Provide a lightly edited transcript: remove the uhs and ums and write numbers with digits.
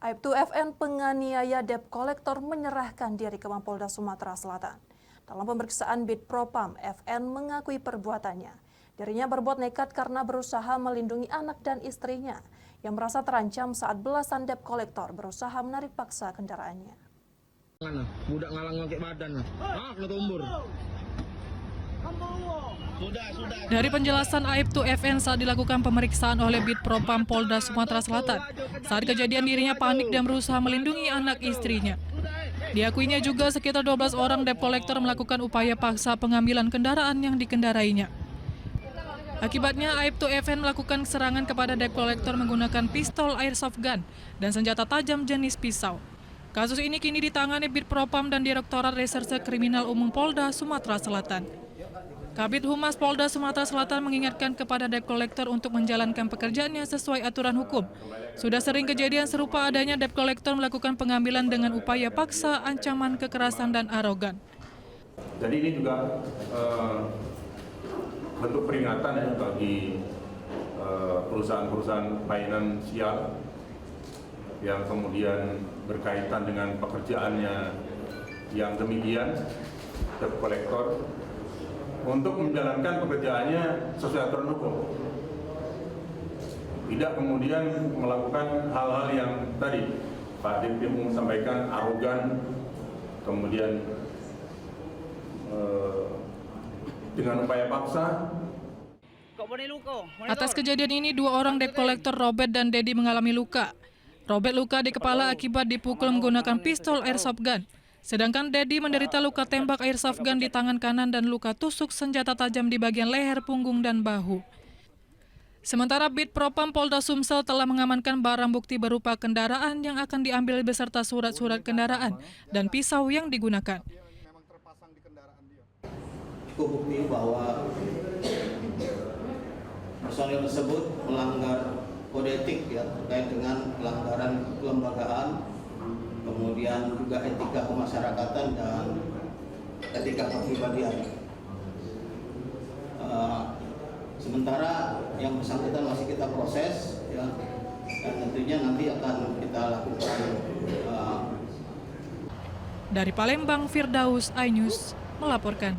Aibtu FN penganiaya debt collector menyerahkan diri ke Mapolda Sumatera Selatan. Dalam pemeriksaan Bid Propam, FN mengakui perbuatannya. Dirinya berbuat nekat karena berusaha melindungi anak dan istrinya yang merasa terancam saat belasan debt collector berusaha menarik paksa kendaraannya. Budak ngalang ngakek badan. Ngetombur. Dari penjelasan Aibtu FN saat dilakukan pemeriksaan oleh Bid Propam Polda Sumatera Selatan, saat kejadian dirinya panik dan berusaha melindungi anak istrinya. Diakuinya juga sekitar 12 orang debt collector melakukan upaya paksa pengambilan kendaraan yang dikendarainya. Akibatnya Aibtu FN melakukan serangan kepada debt collector menggunakan pistol airsoft gun dan senjata tajam jenis pisau. Kasus ini kini ditangani Bid Propam dan Direktorat Reserse Kriminal Umum Polda Sumatera Selatan. Kabid Humas Polda Sumatera Selatan mengingatkan kepada debt collector untuk menjalankan pekerjaannya sesuai aturan hukum. Sudah sering kejadian serupa adanya debt collector melakukan pengambilan dengan upaya paksa, ancaman, kekerasan, dan arogan. Jadi ini juga bentuk peringatan ya bagi perusahaan-perusahaan finansial yang kemudian berkaitan dengan pekerjaannya yang demikian, debt collector, untuk menjalankan pekerjaannya sesuai aturan hukum. Tidak kemudian melakukan hal-hal yang tadi Pak Dirjen sampaikan, arogan, kemudian dengan upaya paksa. Atas kejadian ini, 2 orang debt collector Robert dan Dedi mengalami luka. Robert luka di kepala akibat dipukul menggunakan pistol airsoft gun. Sedangkan Dedi menderita luka tembak airsoft gun di tangan kanan dan luka tusuk senjata tajam di bagian leher, punggung, dan bahu. Sementara Bid Propam Polda Sumsel telah mengamankan barang bukti berupa kendaraan yang akan diambil beserta surat-surat kendaraan dan pisau yang digunakan. Bukti bahwa personil tersebut melanggar kode etik ya, terkait dengan pelanggaran kelembagaan, kemudian juga etika kemasyarakatan dan etika kepribadian. Sementara yang bersangkutan masih kita proses ya, dan tentunya nanti akan kita lakukan. Dari Palembang, Firdaus, iNews melaporkan.